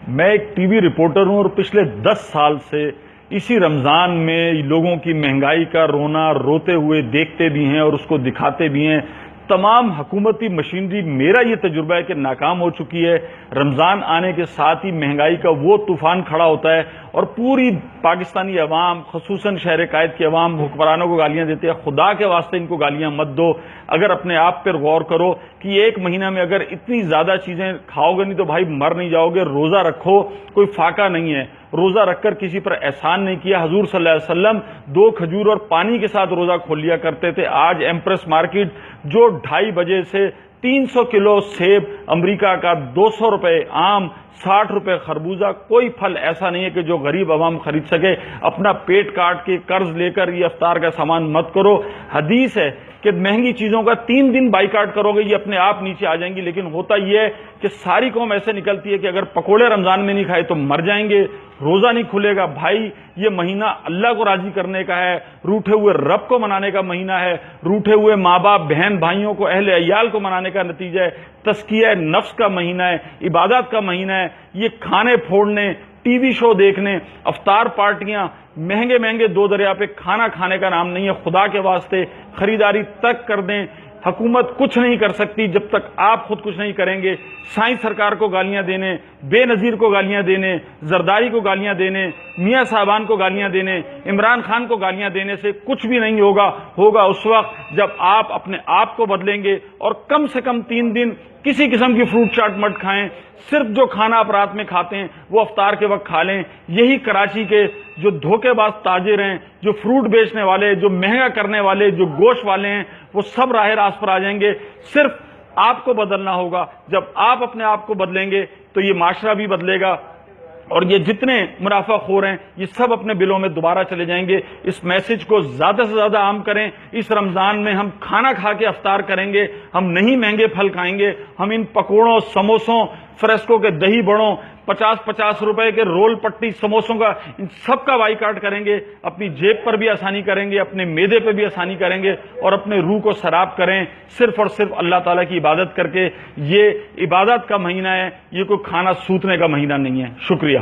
میں ایک T V reporter ہوں اور پچھلے 10 سال سے اسی رمضان میں لوگوں کی مہنگائی کا رونا روتے ہوئے دیکھتے بھی ہیں اور اس کو دکھاتے بھی ہیں۔ تمام حکومتی مشینری میرا یہ تجربہ ہے کہ ناکام ہو چکی ہے۔ رمضان آنے کے ساتھ ہی مہنگائی کا وہ طوفان کھڑا ہوتا ہے اور پوری پاکستانی عوام خصوصاً شہر قائد کی عوام حکمرانوں کو گالیاں دیتے ہیں۔ خدا کے واسطے ان کو گالیاں مت دو، اگر اپنے آپ پر غور کرو کہ ایک مہینہ میں اگر اتنی زیادہ چیزیں کھاؤ گے نہیں تو بھائی مر نہیں جاؤ گے۔ روزہ رکھو، کوئی فاقہ نہیں ہے، روزہ رکھ کر کسی پر احسان نہیں کیا۔ حضور صلی اللہ علیہ وسلم 2 کھجور اور پانی کے ساتھ روزہ کھول لیا کرتے تھے۔ آج ایمپریس مارکیٹ جو 2:30 بجے سے 300 کلو سیب امریکہ کا، 200 روپے آم، 60 روپے خربوزہ، کوئی پھل ایسا نہیں ہے کہ جو غریب عوام خرید سکے۔ اپنا پیٹ کاٹ کے قرض لے کر یہ افطار کا سامان مت کرو۔ حدیث ہے کہ مہنگی چیزوں کا 3 دن بائیکاٹ کرو گے یہ اپنے آپ نیچے آ جائیں گی، لیکن ہوتا یہ ہے کہ ساری قوم ایسے نکلتی ہے کہ اگر پکوڑے رمضان میں نہیں کھائے تو مر جائیں گے، روزہ نہیں کھلے گا۔ بھائی یہ مہینہ اللہ کو راضی کرنے کا ہے، روٹھے ہوئے رب کو منانے کا مہینہ ہے، روٹھے ہوئے ماں باپ بہن بھائیوں کو اہل عیال کو منانے کا نتیجہ ہے، تزکیہ نفس کا مہینہ ہے، عبادات کا مہینہ ہے۔ یہ کھانے پھوڑنے، ٹی وی شو دیکھنے، افطار پارٹیاں، مہنگے مہنگے 2 دریا پہ کھانا کھانے کا نام نہیں ہے۔ خدا کے واسطے خریداری تک کر دیں۔ حکومت کچھ نہیں کر سکتی جب تک آپ خود کچھ نہیں کریں گے۔ سائیں سرکار کو گالیاں دینے، بے نظیر کو گالیاں دینے، زرداری کو گالیاں دینے، میاں صاحبان کو گالیاں دینے، عمران خان کو گالیاں دینے سے کچھ بھی نہیں ہوگا اس وقت جب آپ اپنے آپ کو بدلیں گے اور کم سے کم 3 دن کسی قسم کی فروٹ چاٹ مت کھائیں۔ صرف جو کھانا آپ رات میں کھاتے ہیں وہ افطار کے وقت کھا لیں۔ یہی کراچی کے جو دھوکے باز تاجر ہیں، جو فروٹ بیچنے والے، جو مہنگا کرنے والے، جو گوشت والے ہیں، وہ سب راہ راست پر آ جائیں گے۔ صرف آپ کو بدلنا ہوگا۔ جب آپ اپنے آپ کو بدلیں گے تو یہ معاشرہ بھی بدلے گا اور یہ جتنے منافع خور ہیں یہ سب اپنے بلوں میں دوبارہ چلے جائیں گے۔ اس میسج کو زیادہ سے زیادہ عام کریں۔ اس رمضان میں ہم کھانا کھا کے افطار کریں گے، ہم نہیں مہنگے پھل کھائیں گے، ہم ان پکوڑوں، سموسوں، فریسکو کے دہی بڑوں، 50 روپے کے رول پٹی سموسوں کا، ان سب کا بائیکاٹ کریں گے۔ اپنی جیب پر بھی آسانی کریں گے، اپنے معدے پہ بھی آسانی کریں گے اور اپنے روح کو سراب کریں صرف اور صرف اللہ تعالیٰ کی عبادت کر کے۔ یہ عبادت کا مہینہ ہے، یہ کوئی کھانا سوتنے کا مہینہ نہیں ہے۔ شکریہ۔